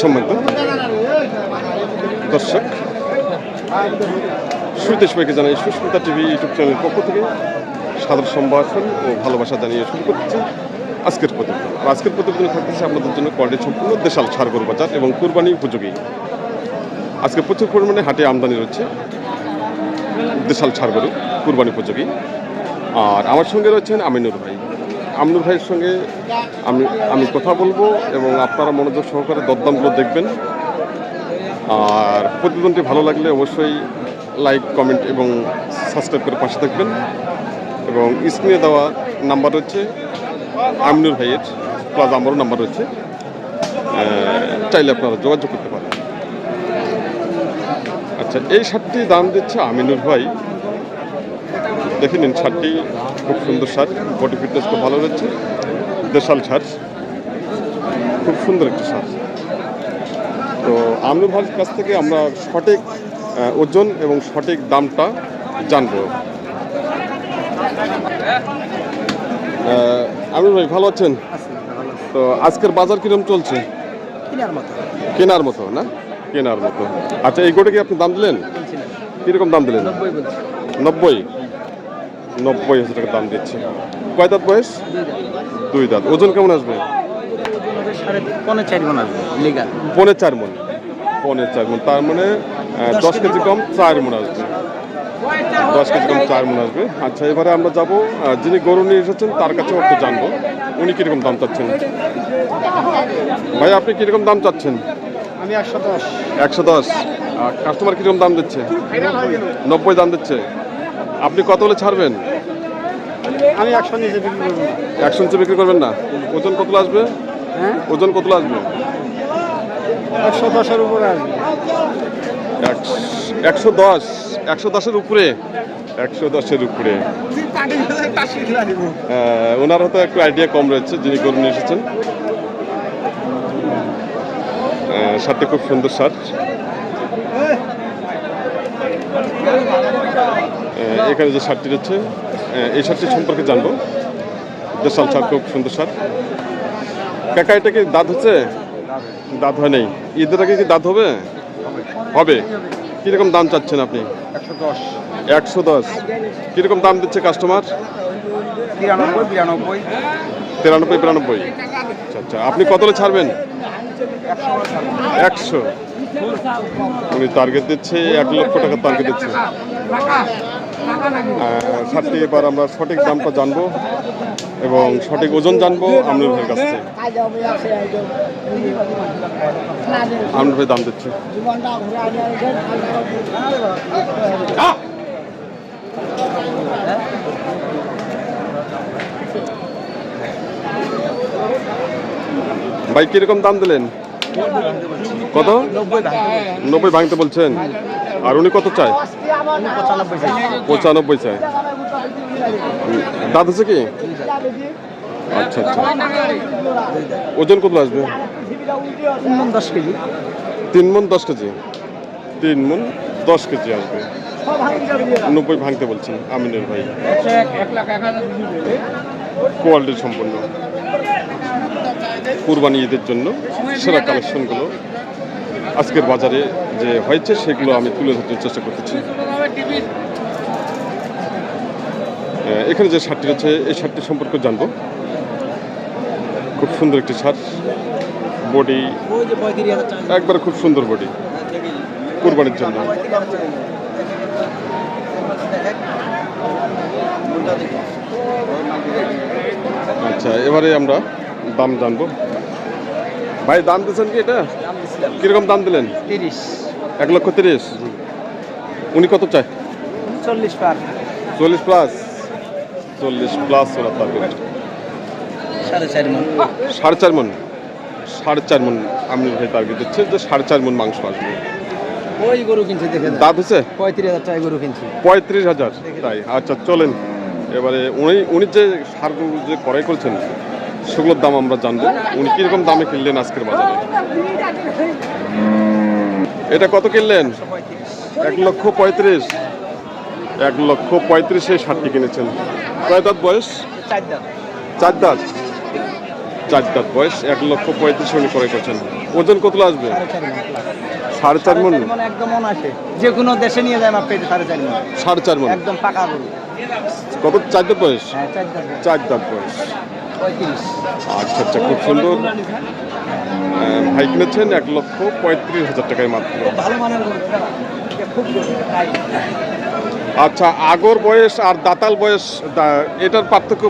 সম্মানিত দর্শক, শুরুতে সবাইকে জানাই সুস্মিতা টিভি ইউটিউব চ্যানেলের পক্ষ থেকে সাদর সম্ভাষণ ও ভালোবাসা জানিয়ে শুরু করছি আজকের প্রতিবেদন। আর আজকের প্রতিবেদনে থাকতেছে আপনাদের জন্য কোয়ালিটি সম্পূর্ণ দেশাল ষাঁড় গরু বাজার এবং কুরবানি উপযোগী। আজকে প্রচুর পরিমাণে হাটে আমদানি রয়েছে দেশাল ষাঁড় গরু কুরবানি উপযোগী। আর আমার সঙ্গে রয়েছেন আমিনুর ভাই। আমিনুর ভাইয়ের সঙ্গে আমি কথা বলবো এবং আপনারা মনোযোগ সহকারে দরদামগুলো দেখবেন। আর প্রতিবেদনটি ভালো লাগলে অবশ্যই লাইক, কমেন্ট এবং সাবস্ক্রাইব করে পাশে থাকবেন। এবং স্ক্রিনে দেওয়া নাম্বার রয়েছে আমিনুর ভাইয়ের, প্লাস আমারও নাম্বার রয়েছে, চাইলে আপনারা যোগাযোগ করতে পারেন। আচ্ছা, এই শার্টটি দাম দিচ্ছে আমিনুর ভাই। দেখে নিন, শার্টটি খুব সুন্দর শার্ট, বডি ফিটনেস খুব ভালো রয়েছে, দেশাল শার্ট, খুব সুন্দর একটি শার্ট। তো আমিনুর ভাইয়ের কাছ থেকে আমরা সঠিক ওজন এবং সঠিক দামটা জানবো। আমিনুর ভাই ভালো আছেন? তো আজকের বাজার কিরকম চলছে? কেনার মতো না? কেনার মতো। আচ্ছা, এই গোটা কি আপনি দাম দিলেন? কিরকম দাম দিলেন? 90,000 টাকা দাম দিচ্ছে। কয় দাঁত বয়স? 2 দাঁত। ওজন কেমন আসবে? 4.5 মণ আসবে। 4.5 মণ। 4.5 মণ, তার মানে 10 কেজি কম 4 মণ আসবে। 10 কেজি কম 4 মণ আসবে। আচ্ছা, এবারে আমরা যাব যিনি গরু নিয়ে এসেছেন তার কাছেও একটু জানবো উনি কীরকম দাম চাচ্ছেন। ভাই, আপনি কীরকম দাম চাচ্ছেন? আমি 110। 110। কাস্টমার কীরকম দাম দিচ্ছে? 90 দাম দিচ্ছে। আপনি কত হলে ছাড়বেন? আমি 100 নিচে বিক্রি করব। 100 নিচে বিক্রি করবেন না? ওজন কত আসবে? হ্যাঁ, ওজন কত আসবে? 110 এর উপরে আসবে। 110। 110-এর উপরে? 110-এর উপরে। ওনার হয়তো একটু আইডিয়া কম রয়েছে যিনি গরু নিয়ে এসেছেন। শার্টটি খুব সুন্দর শার্ট। এখানে যে শার্টটি রয়েছে, এই শার্টটি সম্পর্কে জানবো। দেশাল শার্ট, খুব সুন্দর শার্ট। কাকা, এটা কি দাঁত হচ্ছে? দাঁত হয় নাই। ঈদের আগে কি দাঁত হবে? হবে। কীরকম দাম চাচ্ছেন আপনি? 110। 110। কীরকম দাম দিচ্ছে কাস্টমার? 93, 92। 93, 92। আচ্ছা, আপনি কত হলে ছাড়বেন? 100। উনি টার্গেট দিচ্ছে 1 লক্ষ টাকা টার্গেট দিচ্ছে। শার্টটি এবার আমরা সঠিক দামটা জানবো এবং সঠিক ওজন জানবো আমিনুর ভাইয়ের কাছ থেকে। আমিনুর ভাই দাম দিচ্ছে। ভাই, কিরকম দাম দিলেন? কত? 90 ভাঙতে বলছেন। আর উনি কত চায়? 95 চায়। দাঁত আছে কি? আচ্ছা আচ্ছা। ওজন কত আসবে? 3 মণ 10 কেজি। 3 মণ 10 কেজি। 3 মণ 10 কেজি আসবে। 90 ভাঙতে বলছেন আমিনুর ভাই। কোয়ালিটি সম্পন্ন কুরবানি ঈদের জন্য সেরা কালেকশনগুলো আজকের বাজারে যে হয়েছে সেগুলো আমি তুলে ধরতে চেষ্টা করতেছি। এখানে যে শার্টটি রয়েছে এই শার্টটি সম্পর্কে জানবো। খুব সুন্দর একটি শার্ট, বডি একবারে খুব সুন্দর বডি কুরবানির জন্য। আচ্ছা, এবারে আমরা দাম জানবো। ভাই, দাম দিচ্ছেন কি? এটা কিরকম দাম দিলেন? 30। 1,30,000। উনি কত চায়? 40 পার। 40 প্লাস। 40 প্লাস ওরা টার্গেট। 4.5 মণ। 4.5 মণ। 4.5 মণ আমি ভাই টার্গেট দিচ্ছে যে 4.5 মণ মাংস আসবে। ওই গরু কিনছে, দেখে দাঁত হচ্ছে? 35,000 টাকা গরু কিনছে। 35,000। তাই? আচ্ছা, চলেন এবারে উনি যে সারগুলো যে ক্রয় করেছেন সেগুলোর দাম আমরা জানবো। উনি কীরকম দামে কিনলেন আজকের বাজারে। এটা কত কিনলেন? 1,35,000। 1,35,000 শার্টটি কিনেছেন। কয় দাঁত বয়স? 4 দাঁত। 4 দাঁত। 4 দাঁত বয়স, 1,35,000 উনি ক্রয় করছেন। ওজন কত আসবে? 4.5 মণ। 4.5 মণ। মানে একদম অনাসে যে কোনো দেশে নিয়ে যায় আমার পেটে 4.5 মণ। 4.5 মণ। একদম পাকা গরু। কত? 4 দাঁত বয়স? হ্যাঁ 4 দাঁত। 4 দাঁত বয়স। 35। আচ্ছা আচ্ছা, খুব সুন্দর। ভাই কিনেছেন 1,35,000 টাকায় মাত্র। খুব ভালো মানের গরু এটা। এটা খুব টাইট। আচ্ছা, আগর বয়স আর দাতাল বয়স এটার পার্থক্য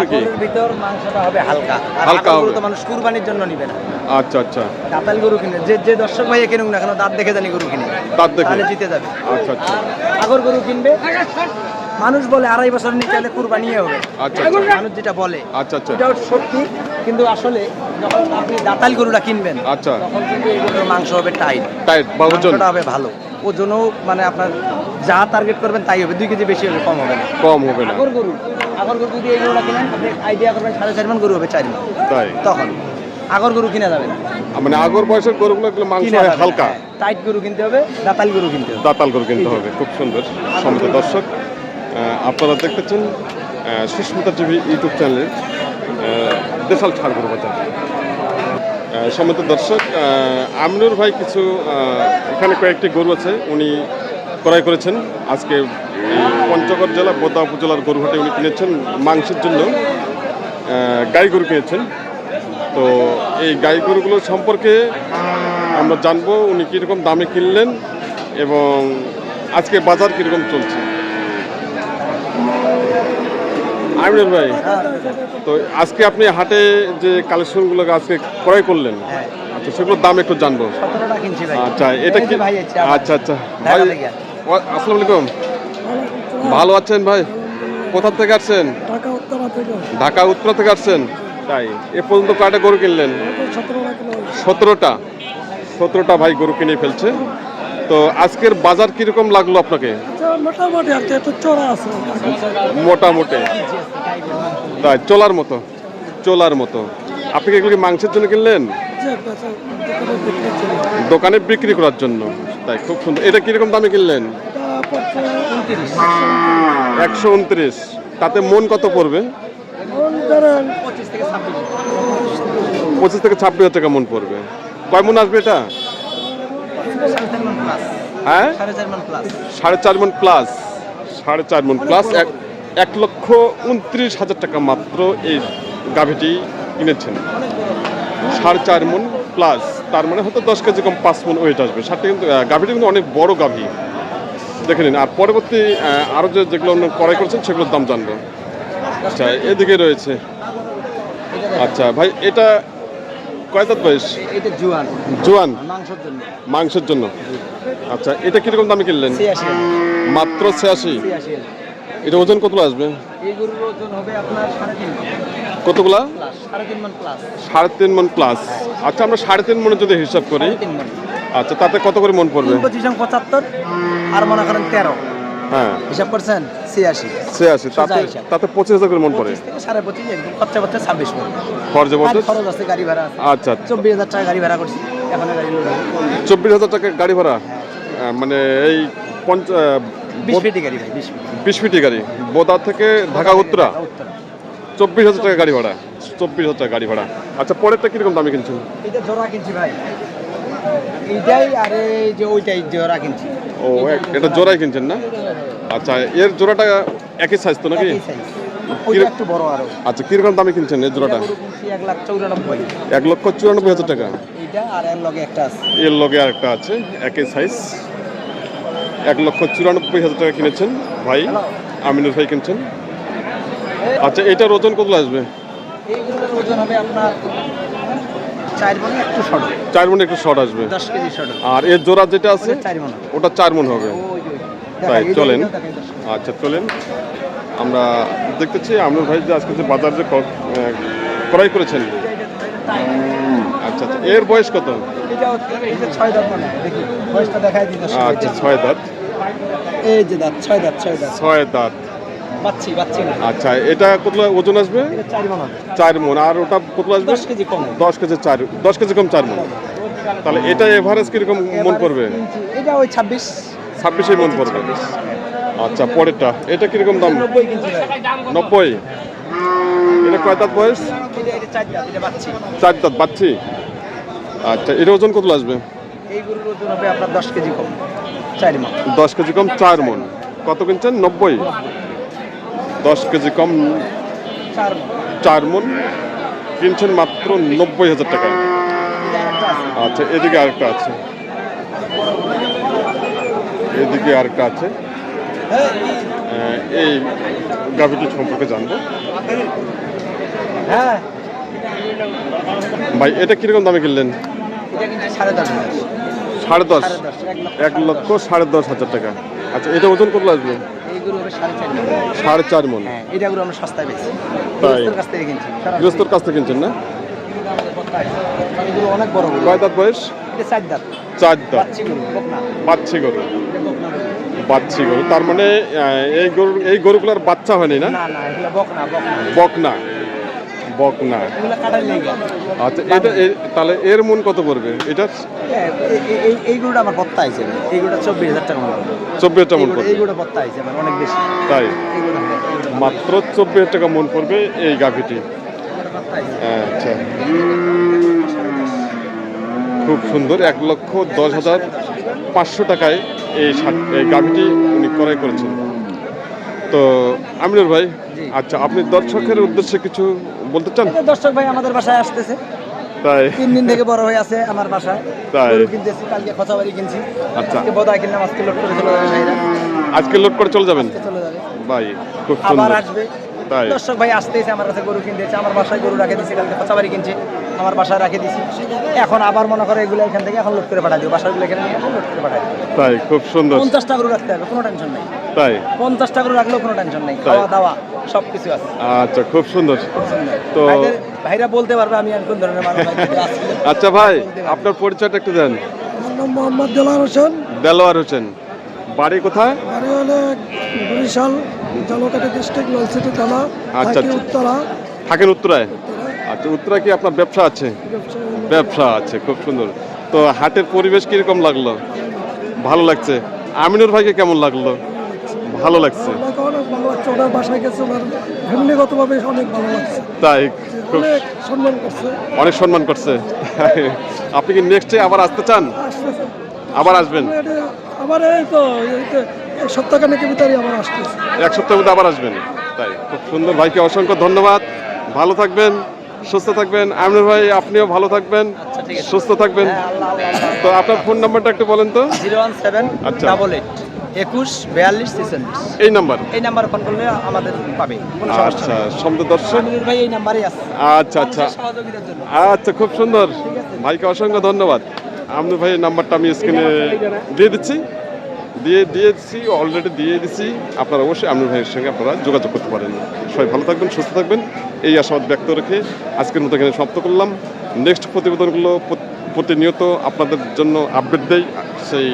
কি? আগরের ভিতর মাংসটা হবে হালকা। আর হালকা আগর গরু হবে। তো মানুষ কুরবানির জন্য নিবে না। আচ্ছা আচ্ছা, দাতাল গরু কিনে যে দর্শক ভাইয়া কিনুক না কেন দাঁত দেখে জানি গরু কিনে। দাঁত দেখে। তাহলে জিতে যাবে। আচ্ছা আচ্ছা, আর আগর গরু কিনবে মানুষ বলে 2.5 বছর নিচে হলে কুরবানিই হবে। আচ্ছা আচ্ছা, মানুষ যেটা বলে আচ্ছা আচ্ছা, এটাও সত্যি, কিন্তু আসলে যখন আপনি দাতাল গরুটা কিনবেন আচ্ছা, তখন কিন্তু এই গরুর মাংস হবে টাইট, টাইট বা ওজন মাংসটা হবে ভালো, ওজনও মানে আপনার যা টার্গেট করবেন তাই হবে, 2 কেজি বেশি হবে, কম হবে না। কম হবে না। আগর গরু যদি এই গরুটা কিনেন আপনি আইডিয়া করবেন 4.5 মণ গরু হবে 4 মণ, তাই তখন আগর গরু কিনা যাবে না। মানে আগর বয়সের গরুগুলো এগুলো মাংস কিনা হয় যাবে না। হালকা, হ্যাঁ, টাইট গরু কিনতে হবে, দাতাল গরু কিনতে হবে। দাতাল গরু কিনতে হবে। খুব সুন্দর। সম্মানিত দর্শক, আপনারা দেখতেছেন সুস্মিতা টিভি ইউটিউব চ্যানেলের দেশাল ছাড় গরু বাজার। সম্মানিত দর্শক, আমিনুর ভাই কিছু এখানে কয়েকটি গরু আছে উনি ক্রয় করেছেন। আজকে পঞ্চগড় জেলা বোদা উপজেলার গরুহাটে উনি কিনেছেন মাংসের জন্য গাই গরু কিনেছেন। তো এই গাই গরুগুলো সম্পর্কে আমরা জানবো উনি কীরকম দামে কিনলেন এবং আজকে বাজার কীরকম চলছে। আমিনুর ভাই, তো আজকে আপনি হাটে যে কালেকশনগুলো আজকে ক্রয় করলেন, হ্যাঁ, আচ্ছা সেগুলোর দাম একটু জানবো। 17টা কিনছি ভাই। আচ্ছা, এটা এই কি? যে ভাই আছে আমার। আচ্ছা আচ্ছা ভাই, ঢাকা থেকে। আসসালামু আলাইকুম। ভালো আছেন ভাই? কোথা থেকে আসছেন? ঢাকা উত্তরা থেকে ঢাকা উত্তরা থেকে আসছেন। তাই এ পর্যন্ত কয়টা গরু কিনলেন? 17 কিলো 17টা ভাই গরু কিনে ফেলছে। তো আজকের বাজার কিরকম লাগলো আপনাকে? আচ্ছা, মোটামুটি আর কি একটু চড়া আছে। মোটামুটি তাই চলার মতো। আপনি কি এগুলো কি মাংসের জন্য কিনলেন? যে বেচা দোকানে বিক্রি ছিল। দোকানে বিক্রি করার জন্য। তাই, খুব সুন্দর। এটা কিরকম দামে কিনলেন? এটা পড়ছে 129। তাতে মন কত পড়বে? মন ধরেন 25 থেকে 26। 25 থেকে 26 টাকা মন পড়বে। কয় মন আসবে এটা? 4.5 মণ প্লাস। হ্যাঁ, 4.5 মণ প্লাস। 4.5 মন প্লাস। 4.5 মন প্লাস। 1,29,000 টাকা মাত্র এই গাভীটি কিনেছেন। 4.5 মন প্লাস, তার মানে হয়তো 10 কেজি কম 5 মন ওয়েট আসবে। সাথে কিন্তু গাভীটি কিন্তু অনেক বড় গাভী, দেখে নিন। আর পরবর্তী আরও যেগুলো অন্য ক্রয় করছেন সেগুলোর দাম জানবো। আচ্ছা, এদিকে রয়েছে। আচ্ছা ভাই, এটা কয় দাঁত বয়স? এটা জুয়ান, জোয়ান, মাংসের জন্য। মাংসের জন্য। আচ্ছা, এটা কিরকম দামে কিনলেন? 86। মাত্র 86। 86। এটা ওজন কতগুলো আসবে? এই গরুর ওজন হবে আপনার 3.5 মণ কতগুলা? প্লাস। 3.5 মণ প্লাস। 3.5 মন প্লাস। আচ্ছা, আমরা 3.5 মনে যদি হিসাব করি, 3.5 মণ। আচ্ছা তাতে কত করে মন পড়বে? 25 75 আর মনে করেন 13। হ্যাঁ, হিসাব করছেন 86। 86। তাতে হিসাব। তাতে 25,000 করে মন পড়ে। 25 থেকে 25.5 একদম খরচা করতে 26 মণ। খরচে বলতে? খরচ আছে, গাড়ি ভাড়া আছে। আচ্ছা, 24,000 টাকা গাড়ি ভাড়া করছি, এখন গাড়ি লোড হবে। 24,000 টাকা গাড়ি ভাড়া। মানে এই 20 ফিটি গাড়ি ভাই, 20 ফিট। 20 ফিটি গাড়ি বোদা থেকে ঢাকা উত্তরা। উত্তরা। 24,000 টাকা গাড়ি ভাড়া। 24,000 টাকা গাড়ি ভাড়া। আচ্ছা, পরেরটা কিরকম দামে কিনছেন? এটা জোড়া কিনছি ভাই, এইটাই আর এই যে ওইটাই জোড়া কিনছি। ও, এটা জোড়াই কিনছেন না? আচ্ছা, এর জোড়াটা একই সাইজ তো নাকি? একই size। ওইটা একটু বড় আরো। আচ্ছা, কিরকম দামে কিনছেন এই জোড়াটা? গরু কিনছি 1,94,000। 1,94,000 টাকা। এইটা আর এর লগে একটা আছে। এর লগে আরেকটা আছে, একই সাইজ। 1,94,000 টাকা কিনেছেন ভাই, আমিনুর ভাই কিনছেন। আচ্ছা, এটার ওজন কত আসবে? এই গরুটার ওজন হবে আপনার 4 মণ, একটু শর্ট। 4 মন একটু শর্ট আসবে। 10 কেজি শর্ট। আর এর জোড়া যেটা আছে 4 মণ। ওটা 4 মন হবে। ওই যে তাই, দেখাই, চলেন। এইটাও দেখাই 10 কেজি। আচ্ছা, চলেন। আমরা দেখতেছি আমিনুর ভাই যে আজকে যে বাজার যে ক্রয় করেছেন। আচ্ছা আচ্ছা, এর বয়স কত? এই যে 6 দাঁত মানে, দেখি বয়সটা দেখাই দিই। আচ্ছা, 6 দাঁত। এই যে দাঁত, 6 দাঁত। 6 দাঁত। বাচ্চি না। আচ্ছা, এটা কত ওজন আসবে? এটা 4 মণ হবে। 4 মন। আর ওটা কত আসবে? 10 কেজি কম। 10 কেজি কম 4 মন। তাহলে এটা এভারেজ কিরকম মন পড়বে? এটা ওই 26 26 মন পড়বে। আচ্ছা, পরেরটা এটা কিরকম দাম? 90 কিনছি ভাই। 90। এটা কয় দাঁত বয়স? এটা 4 দাঁত, এটা বাচ্চি। 4 দাঁত বাচ্চি। আচ্ছা, এটা ওজন কত আসবে? এই গরুর ওজন হবে আপনার 10 কেজি কম, 4 মণ। 10 কেজি কম 4 মণ। কত কিনছেন? 90। 10 কেজি কম 4 মণ। 4 মণ কিনছেন মাত্র 90,000 টাকা। এটা আরেকটা আছে। আচ্ছা, এদিকে আরেকটা আছে, এদিকে আরেকটা আছে। এই গাভিটি সম্পর্কে জানবো। হ্যাঁ, ভাই এটা কিরকম দামে কিনলেন? এটা কিন্তু 10.5 10.5। 10.5, 1,10,000 টাকা। আচ্ছা, এটা ওজন কত আসবে? এই গরু হবে 4.5 মণ। 4.5 মণ। হ্যাঁ, এটা গরু আমরা সস্তায় বেচি। তাই? গৃহস্থের কাছ থেকে কিনছি। গৃহস্থর কাছ থেকে কিনছেন না? এই গরু অনেক বড় গরু। কয় দাঁত বয়স? এটা 4 দাঁত। 4 দাঁত। বাচ্চি গরু, বকনা। বাচ্চি গরু। এটা বকনা গরু। বাচ্চি গরু, তার মানে এই গরুগুলোর বাচ্চা হয়নি না? না না, এগুলো বকনা, বকনা। বকনা, বকনা। এগুলো কাটার লেগে। আচ্ছা, এটা তাহলে এর মন কত পড়বে এটার? এই গরুটা আমার বত্তা আইছে। এই গরুটা 24,000 টাকা মন। 24,000 মন পড়বে। এই গরুটা বত্তা আইছে আমার অনেক বেশি। তাই? এই গরুটা মাত্র 24,000 টাকা মন পড়বে এই গাভিটি। বত্তা আইছে। আচ্ছা, খুব সুন্দর। 1,10,500 টাকায় এই গাভিটি উনি ক্রয় করেছেন। তো আমিনুর ভাই, জি। আচ্ছা, আপনি দর্শকের উদ্দেশ্যে কিছু বলতে চান? এই যে দর্শক ভাই আমাদের বাসায় আসতেছে। তাই? 3 দিন থেকে বড় হয়ে আছে আমার বাসায়। তাই? গরু কিনতেছি, কালকে খচাবাড়ি কিনছি। আচ্ছা। আজকে বোদায় কিনলাম, আজকে লোড করে চলে যাবে ভাইরা। আজকে লোড করে চলে যাবেন? আজকে চলে যাবে। ভাই খুব আবার সুন্দর। আসবে। তাই? দর্শক ভাই আসতেছে আমার কাছে, গরু কিনতেছে, আমার বাসায় গরু রাখে দিছি, কালকে খচাবাড়ি কিনছে, আমার বাসায় রাখে দিছি। এখন আবার মনে করে এগুলো এখান থেকে এখন লোড করে পাঠাই দিও, বাসাগুলো এখানে নিয়ে লোড করে পাঠাই দিও। তাই? খুব সুন্দর। 50টা গরু রাখতে হবে, কোনো টেনশন নেই। তাই? 50টা গরু রাখলেও কোনো টেনশন নেই, তাই? খাওয়া দাওয়া সব কিছু আছে। আচ্ছা, খুব সুন্দর। তো ভাইরা বলতে পারবে আমি আর কোন ধরনের মানুষ ভাই যদি আসি। আচ্ছা ভাই, আপনার পরিচয়টা একটু দেন। আমার নাম মোহাম্মদ দেলার হোসেন। দেলোয়ার হোসেন। বাড়ি কোথায়? বাড়ি হলে বরিশাল, ঝালকাঠি ডিস্ট্রিক্ট, নলছিটি থানা, আচ্ছা, থাকি আচ্ছা। উত্তরা। থাকেন উত্তরায়? আচ্ছা, উত্তরায় কি আপনার ব্যবসা আছে? ব্যবসা আছে, খুব সুন্দর। তো হাটের পরিবেশ কিরকম লাগলো? ভালো লাগছে। আমিনুর ভাইকে কেমন লাগলো? ভালো লাগছে। আমাকে অনেক ভালো লাগছে, ওনার বাসায় গেছে, ওনার ফ্যামিলিগতভাবে অনেক ভালো লাগছে, তাই? খুব অনেক সম্মান করছে। অনেক সম্মান করছে। আপনি কি নেক্সটে আবার আসতে চান? আসতেছে আবার আসবেন? আবার এই তো এক সপ্তাহখানেকের ভিতরে আবার আসতেছে। 1 সপ্তাহের মধ্যে আবার আসবেন? তাই? খুব সুন্দর। ভাইকে অসংখ্য ধন্যবাদ। ভালো থাকবেন, সুস্থ থাকবেন। আমিনুর ভাই, আপনিও ভালো থাকবেন, আচ্ছা, ঠিক আছে। সুস্থ থাকবেন। হ্যাঁ, আল্লাহ আল্লাহ আল্লাহ। তো আপনার ফোন নাম্বারটা একটু বলেন তো। 017 আচ্ছা। 88 21 42 46। এই নাম্বার? এই নাম্বারে ফোন করলে আমাদের পাবে, কোনো সমস্যা আচ্ছা, নেই। সমুদ্র দর্শক। আমিনুর ভাই এই নাম্বারেই আছে। আচ্ছা, আচ্ছা, মানুষের সহযোগিতার জন্য। আচ্ছা, খুব সুন্দর। ভাইকে অসংখ্য ধন্যবাদ। আমিনুর ভাইয়ের নাম্বারটা আমি স্ক্রিনে দিয়ে দিচ্ছি, দিয়েছি অলরেডি দিয়ে দিচ্ছি। আপনারা অবশ্যই আমিনুর ভাইয়ের সঙ্গে আপনারা যোগাযোগ করতে পারেন। সবাই ভালো থাকবেন, সুস্থ থাকবেন, এই আশাবাদ ব্যক্ত রেখে আজকের মতো এখানে সমাপ্ত করলাম। নেক্সট প্রতিবেদনগুলো প্রতিনিয়ত আপনাদের জন্য আপডেট দেই, সেই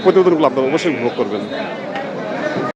প্রতিবেদনগুলো আপনারা অবশ্যই উপভোগ করবেন।